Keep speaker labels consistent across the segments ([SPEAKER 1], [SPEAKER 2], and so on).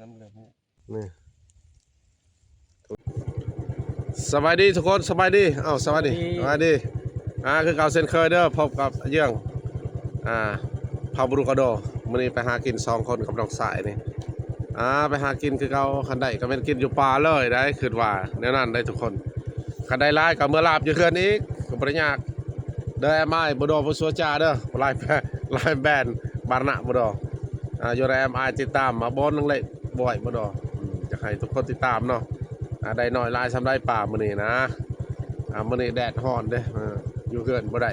[SPEAKER 1] น้ำเหลือง
[SPEAKER 2] นี่สบายดีทุกคนสบายดีสบายดีคือเก่าเซนเคยเด้อพบกับเยื่องพาบุรุกระโดมื้อนี้ไปหากิน2คนกับน้องสายนี่ไปหากินคือเก่าคันใดก็เป็นกินอยู่ป่าเลยได้คิดว่าแนวนั้นได้ทุกคนคันใดหลายก็เมื่อลาบอยู่เฮือนอีกก็บ่ได้ยากเด้อไม้บ่ดอบ่สัวจาเด้อลายแบนบารณะบ่ดอยู่ในติดตามมาบ่นึงเลยบ่อยบ่ดอยากให้ทุกคนติดตามเนาะได้น้อยลายทำได้ป่ามื้อนี้นะมื้อนี้แดดร้อนเด้อยู่เฮือนบ่ได้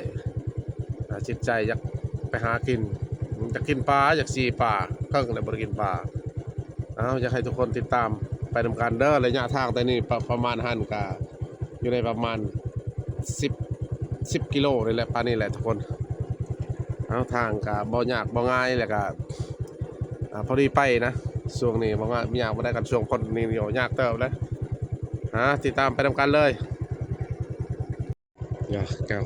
[SPEAKER 2] จิตใจอยากไปหากินอยากกินปลาอยากสีปลาเพิ่งเลยบ่ได้กินปลาอยากให้ทุกคนติดตามไปนำกันเด้อระยะทางแต่นี่ประมาณหันกะอยู่ในประมาณ10กิโลนี่แหละปานนี้แหละทุกคนทางกะบ่ยากบ่ง่ายแล้วก็พอดีไปนะช่วงนี้บ่ง่ายมียากบ่ได้กันช่วงคนนี้เดี๋ยวยากเติบเลยติดตามไปนำกันเลยอย่าแก้ว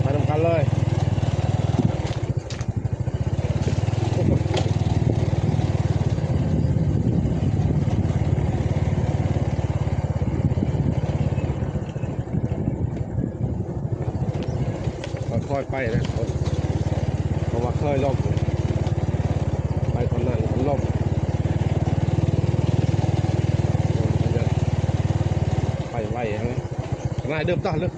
[SPEAKER 2] ไปนำกันเลยค่อยๆไปนะคนเพราะว่าเคยล่มไปคนนั้นคนล่มมันจะไปไวฮะนายเดิมต่อเลย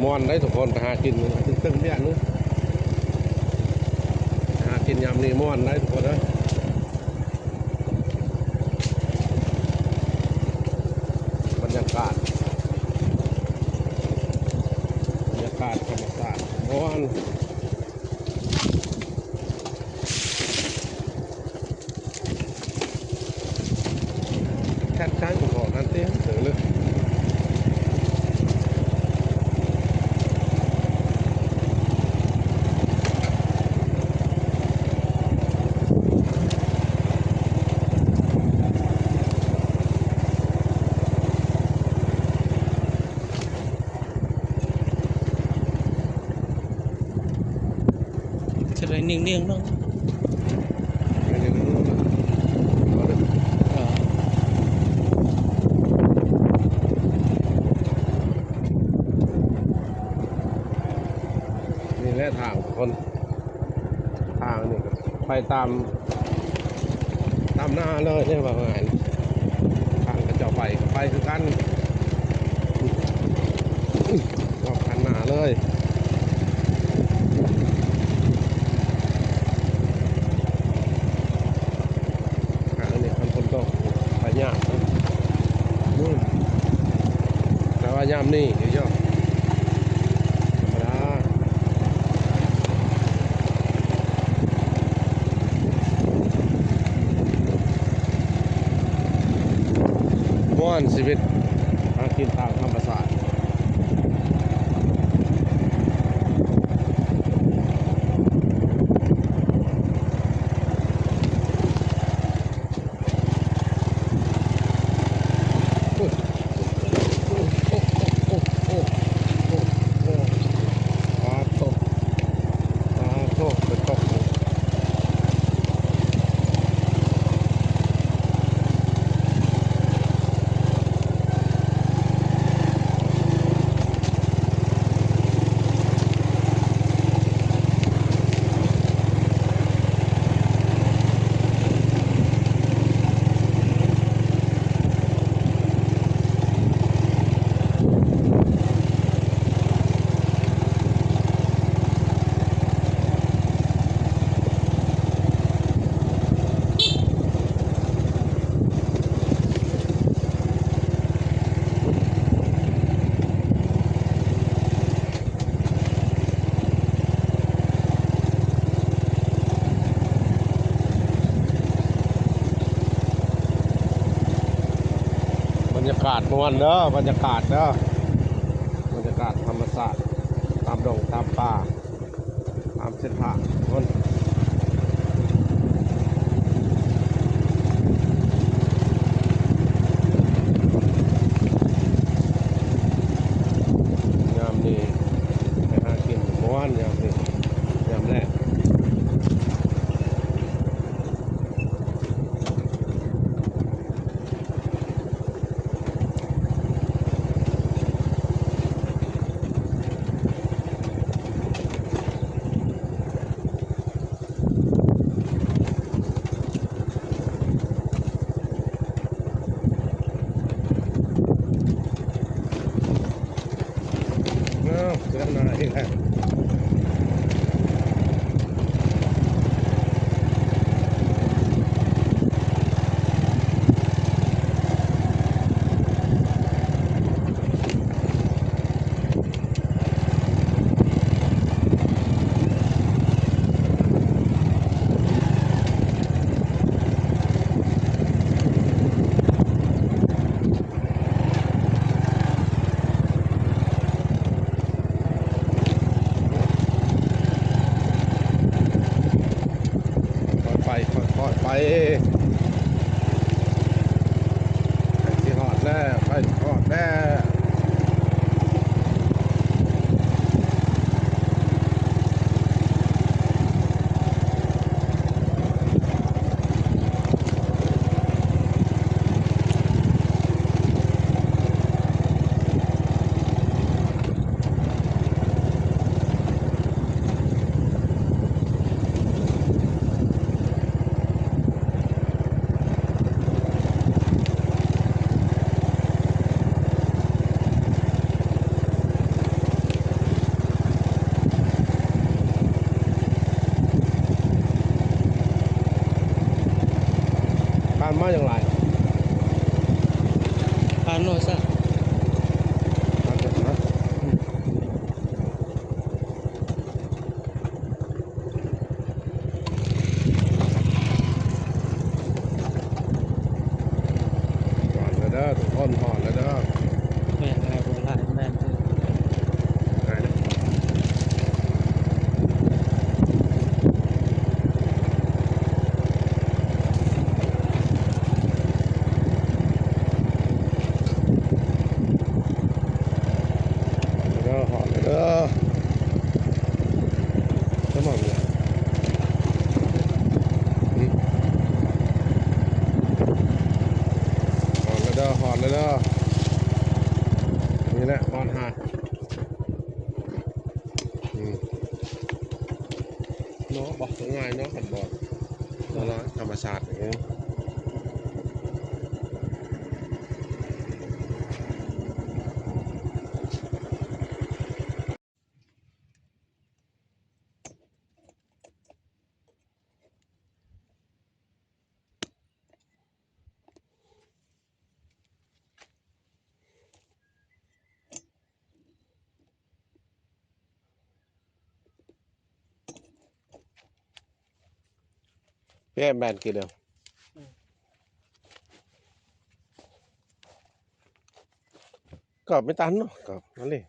[SPEAKER 2] ม่วนได้ทุกคนไปหากินตึ้งๆเนี่ยนู้หากินยำนี่ม่วนได้ทุกคนเลยบรรยากาศธรรมชาติม่วนแค่ใช้อุปกรณ์นั่นเตี้ยเสือเลย
[SPEAKER 1] จะเลยเนียงๆเนาะ
[SPEAKER 2] นี่แหละทางคนทางนี่ไปตามหน้าเลยเนี่ยว่าไงทางกระเจ้าไปคือกันว่าคันหน้าเลยนี่คันคนก็ไปยากนู่นแต่ว่ายามนี่เยอะธรรมดาม่วนชีวิตหากินตามธรรมชาติบรรยากาศม่วนเด้อบรรยากาศเด้อบรรยากาศธรรมชาติตามดงตามป่าตาม เส้นผ่าคนยามนี้ไปหากินเมื่อวานยามนี้ยามแรกเจ้าหน้าที่แหละค่อยไปที่หอดแล้วไปหอดแล้วผ่านมาอย่างไร
[SPEAKER 1] ผ่านโน่ซะ
[SPEAKER 2] ผ่านจากนะผ่านแล้วเด้อทุกคนผ่านแล้วเด้อ
[SPEAKER 1] แม่นอะไรบ่หลายแม่นคือ
[SPEAKER 2] ไหนนะหอดแล้วเด้อจะมองเนี่ยหอดแล้วเด้อหอดแล้วเด้อนี่แหละหอดหาดเนาะบอกง่ายเนาะขัดบอดตัวละธรรมชาติอย่างนี้พี่แอมแบนกี่เดียวก็ไม่ตันเนาะก็นั่นเลย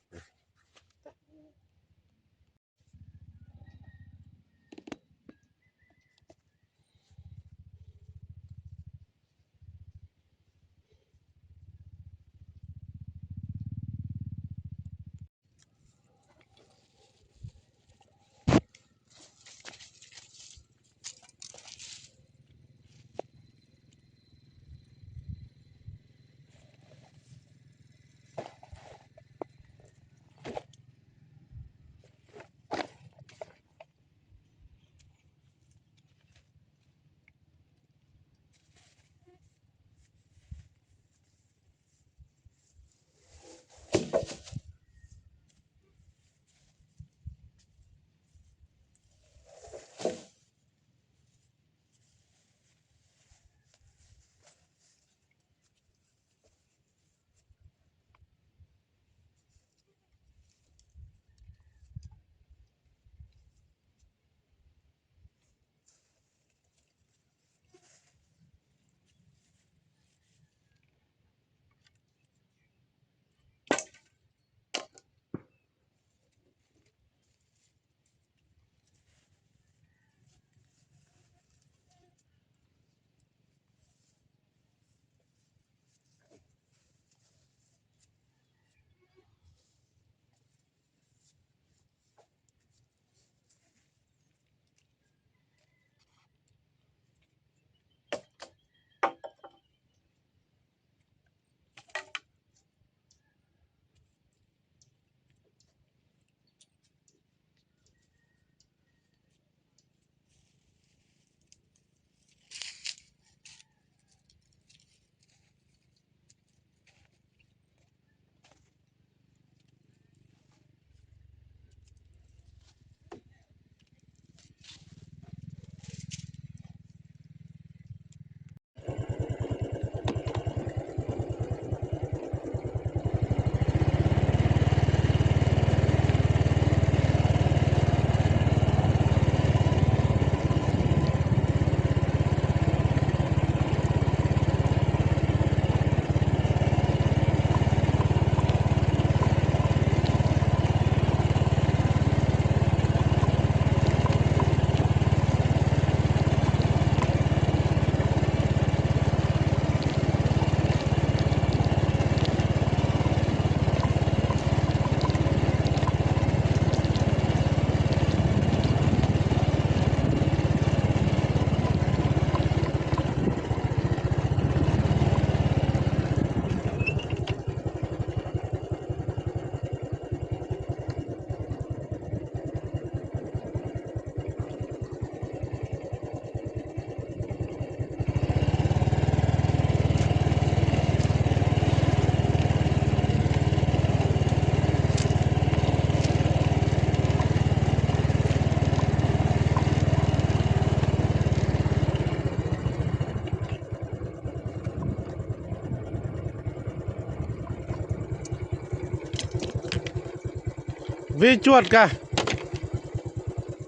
[SPEAKER 2] Vi chuột cả.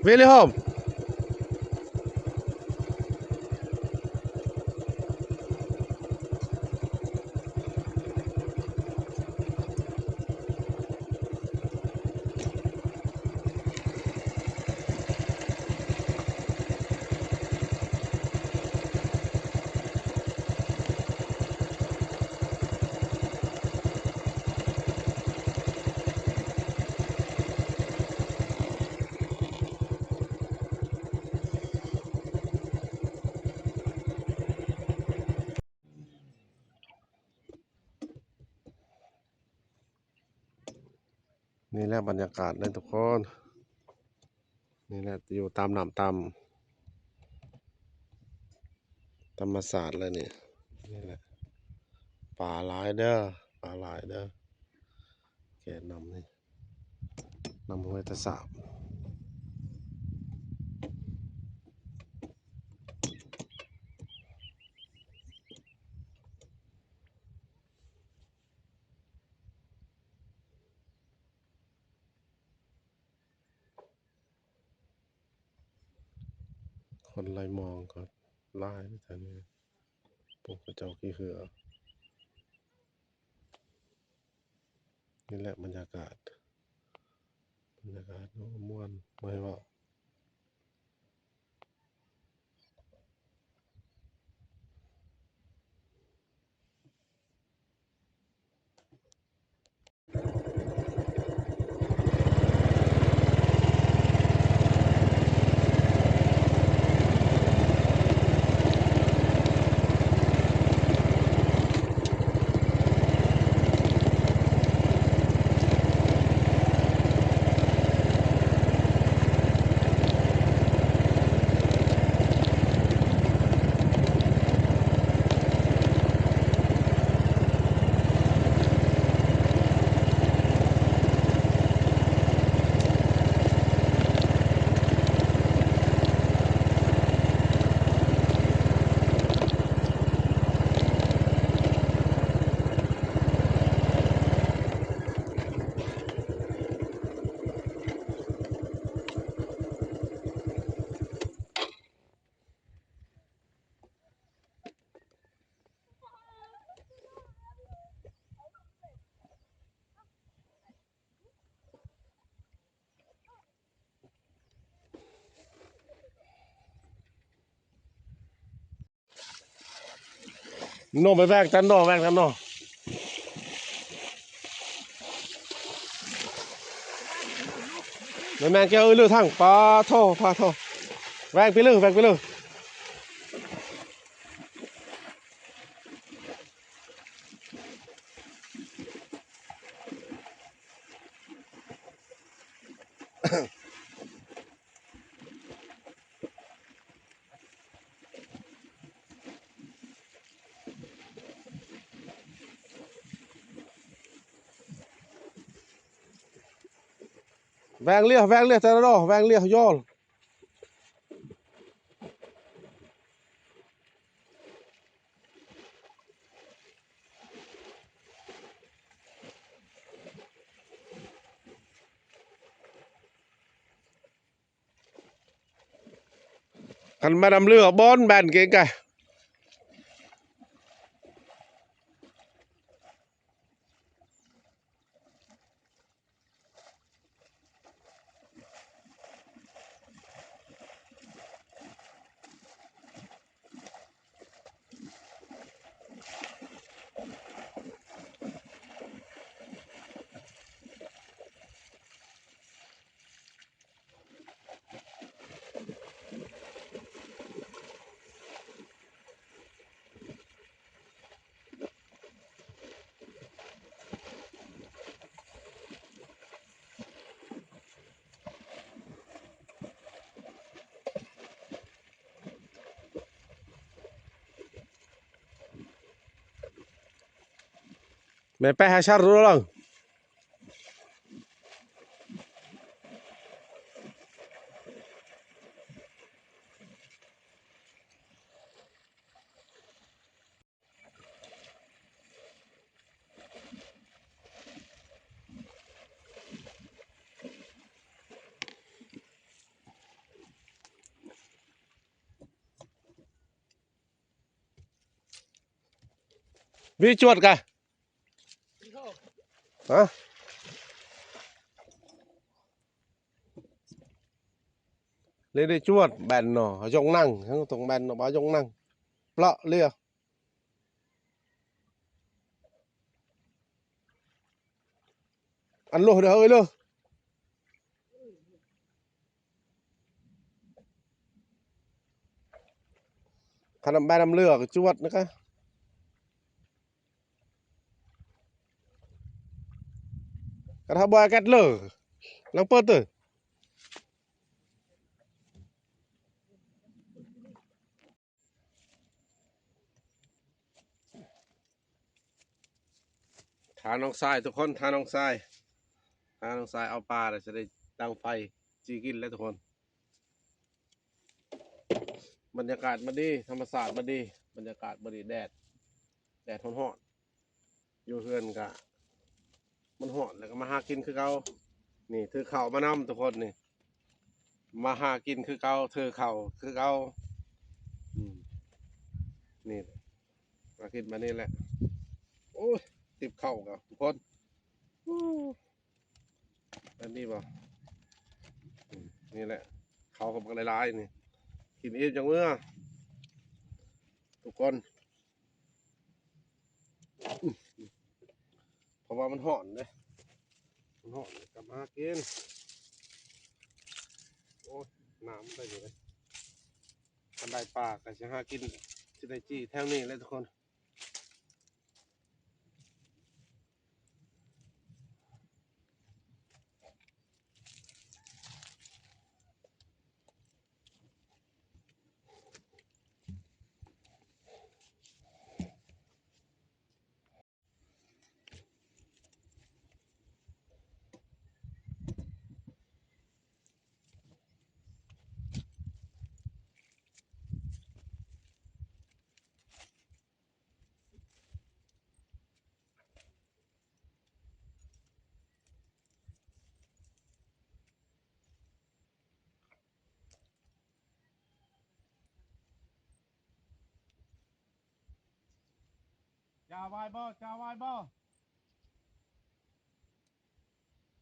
[SPEAKER 2] Really home. นี่แหละบรรยากาศเลยทุกคนนี่แหละอยู่ตามน้ำตามธรรมศาสตร์เลยนี่แหละป่าหลายเด้อป่าหลายเด้อแกนำนี่นำห้วยตะสาบคนไล่มองก็ไล่แถวนี้พวกเจ้าขี้เหือนี่แหละบรรยากาศม่วนบ่ให้เว้าโนไปแวกกันโนแวกกันโนแม่แก้วลือทั้งปลาโทปลาโทแวกไปลือแวกไปลือแวงเลียแต่ละดอกแวงเลียย่อคันมาดำเรือบอนแบนเก่งไกแม่ไปหาชารู้ลัง วิจวดกะฮะเลยได้จวดแบนเนาะยงนั่งทั้งตรงแบนเนาะบ่ยงนั่งเปลาะเรืออันโลเด้อเอ้ยเด้อขนมแบนน้ำเลือกจวดนะคะกระทะบอยแกตเลยลังเปิดเตอทาน้องทรายทุกคนทาน้องทรายเอาปลาจะได้ตั้งไฟจีกินแล้วทุกคนบรรยากาศมันดีธรรมศาสตร์มันดีบรรยากาศมันดีแดดร้อนๆอยู่เฮือนกะมันร้อนแล้วก็มาหากินคือเก่านี่ถือข้าวมานำทุกคนนี่มาหากินคือเก่าถือข้าวคือเก่านี่มากินมานี่แหละโอ้ยติบข้าวกับทุกคนอันนี้บ่นี่แหละข้าวกับหลายๆนี่กินอีกจังเมื่อทุกคนเพราะว่ามันร้อนเด้มันร้อนกลับมากินโอ้ยน้ำได้อยู่เลยกันได้ปลาก็สิหากินสิได้จี้แถวนี้เลยทุกคนจ้าไว้บ่จ้าไว้บ่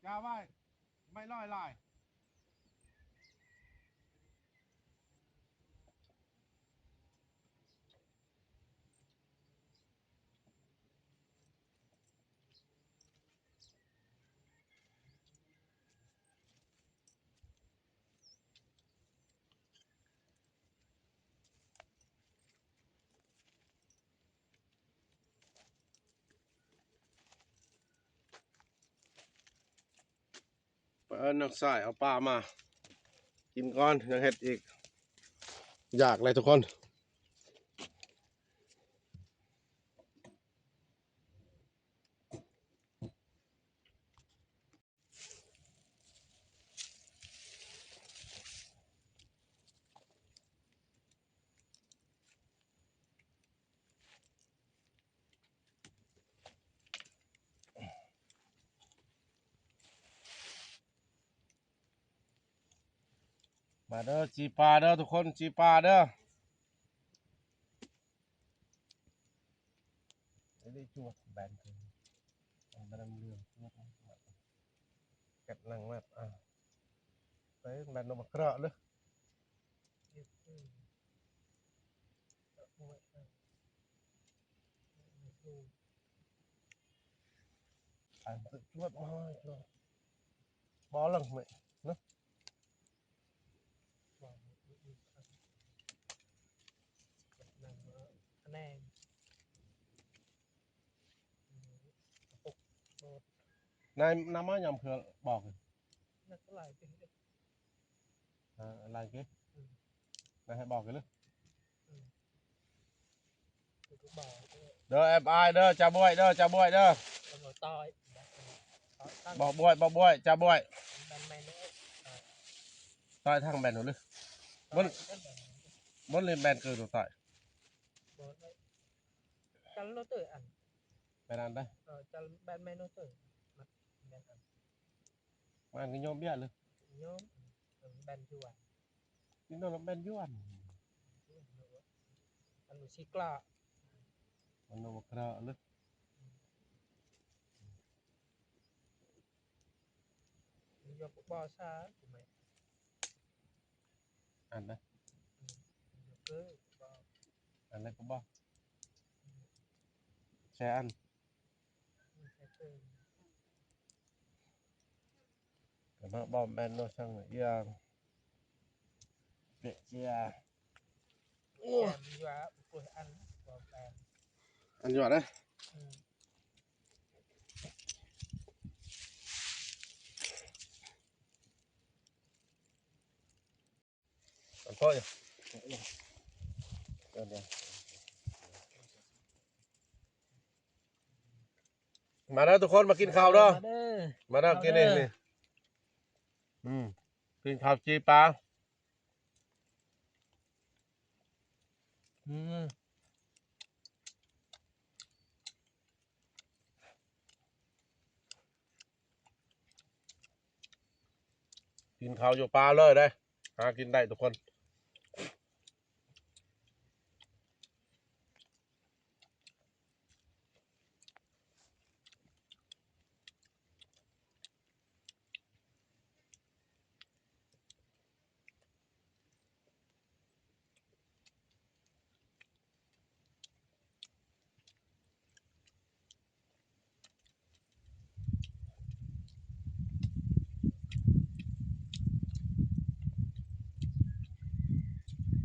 [SPEAKER 2] จ้าไว้ไม่ลอยลายไปเอิ้นนักสายเอาปลามากินก่อนยังเฮ็ดอีกอยากเลยทุกคนมาเด้อจีปลาเด้อทุกคนจีปลาเด้อได้จวดแบนคือมันบ่นำเรื่องจวดเก็บนั่งแบบไปแบนลงมาเคราะห์เลยจวดมาจวดบ่ลังไหมเนาะ
[SPEAKER 1] แน่
[SPEAKER 2] นายน้ำมายำเพื่อบอกเลย
[SPEAKER 1] นักหลายเป็น
[SPEAKER 2] อะไรกี้นายให้บอกกันเลย
[SPEAKER 1] ทุกบ่าว
[SPEAKER 2] เด้อแอบอายเด้อจ้าบ่วยเด้อจ้าบ่วยเด้อ
[SPEAKER 1] ตำรวจตายตั้ง
[SPEAKER 2] บอกบ่วยจ้าบ่วย
[SPEAKER 1] แบนแมน
[SPEAKER 2] ต่อยทางแบนหนูเลยบนเลยแบนเกินตัวต่อย
[SPEAKER 1] จัลโลเตอร์อัน
[SPEAKER 2] แบนอันได้
[SPEAKER 1] จัลแบนแมนโนเตอร์แบนอัน
[SPEAKER 2] มันก็โยมเบี้ยเลย
[SPEAKER 1] โยมแบนจวน
[SPEAKER 2] นี่น้องแบนย้วน
[SPEAKER 1] อันนุชิกล้า
[SPEAKER 2] มันโนกระเลย
[SPEAKER 1] ยกบ่ซาถูกไหม
[SPEAKER 2] อันนะ
[SPEAKER 1] ยกเลิกบ่
[SPEAKER 2] อันนั้นก็บ่แชร์อัน
[SPEAKER 1] ไม่ใช่เพิ่ม
[SPEAKER 2] ก็เนาะบ่แม่นเนาะช่างอย่างเปะเจียโอ้
[SPEAKER 1] แอมอยู่ว่าปุ้ยอันบ่แปลง
[SPEAKER 2] อันอยู่นะ
[SPEAKER 1] อืม
[SPEAKER 2] อันพ่ออยู่เดี๋ยวมาแล้วทุกคนมากินข้าวเด้อ
[SPEAKER 1] มาเด้อ
[SPEAKER 2] มาเด้อกินเองนี่กินข้าวจีปลา
[SPEAKER 1] อืม
[SPEAKER 2] กินข้าวอยู่ปลาเลยได้หากินได้ทุกคน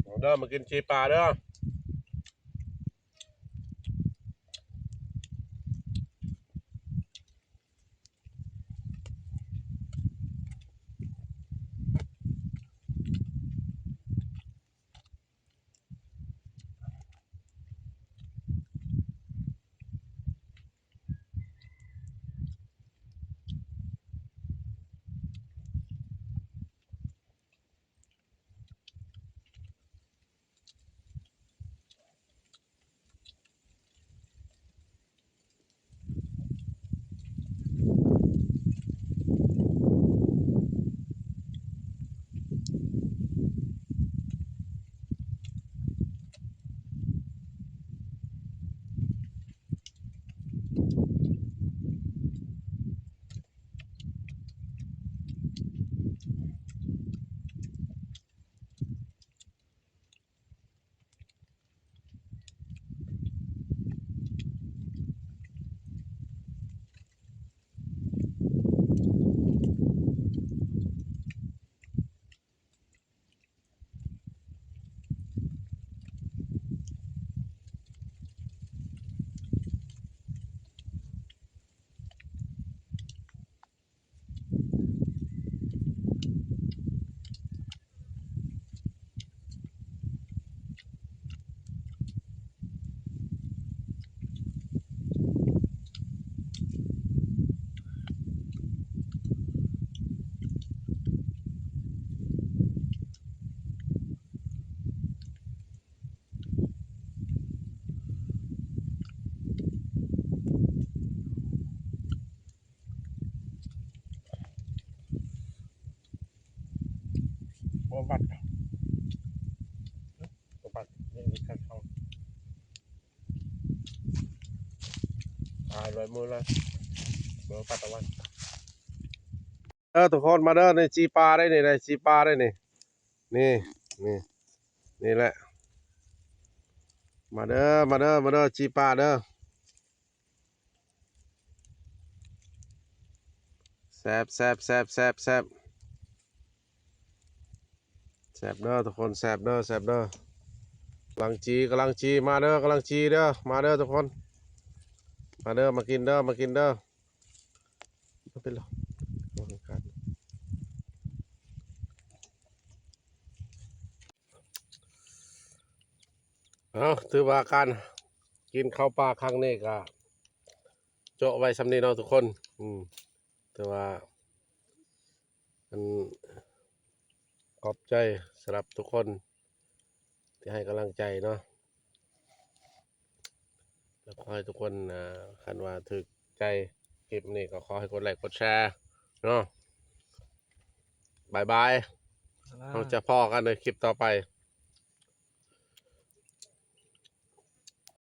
[SPEAKER 2] เอาเด้อมากินจีปลาเด้อบ่บัดนี่มีขั้นตอนลอยมือเลยบ่ปัดตะวันทุกคนมาเด้อในจีปลาได้นี่ได้จีปลาได้นี่นี่แหละมาเด้อจีปลาเด้อแซ่บเด้อทุกคนแซ่บเด้อกำลังจีมาเด้อกำลังจีเด้อมาเด้อทุกคนมาเด้อมากินเด้อมาเป็นหรอถือว่าการกินข้าวปลาครั้งนี้ก็โจะไว้สำนี้เนาะทุกคนแต่ว่ามันขอบใจสำหรับทุกคนที่ให้กำลังใจเนาะแล้วขอให้ทุกคนคันว่าถึกใจคลิปนี้ก็ขอให้กดไลค์กดแชร์เนาะบายเราจะพอกันในคลิปต่อไป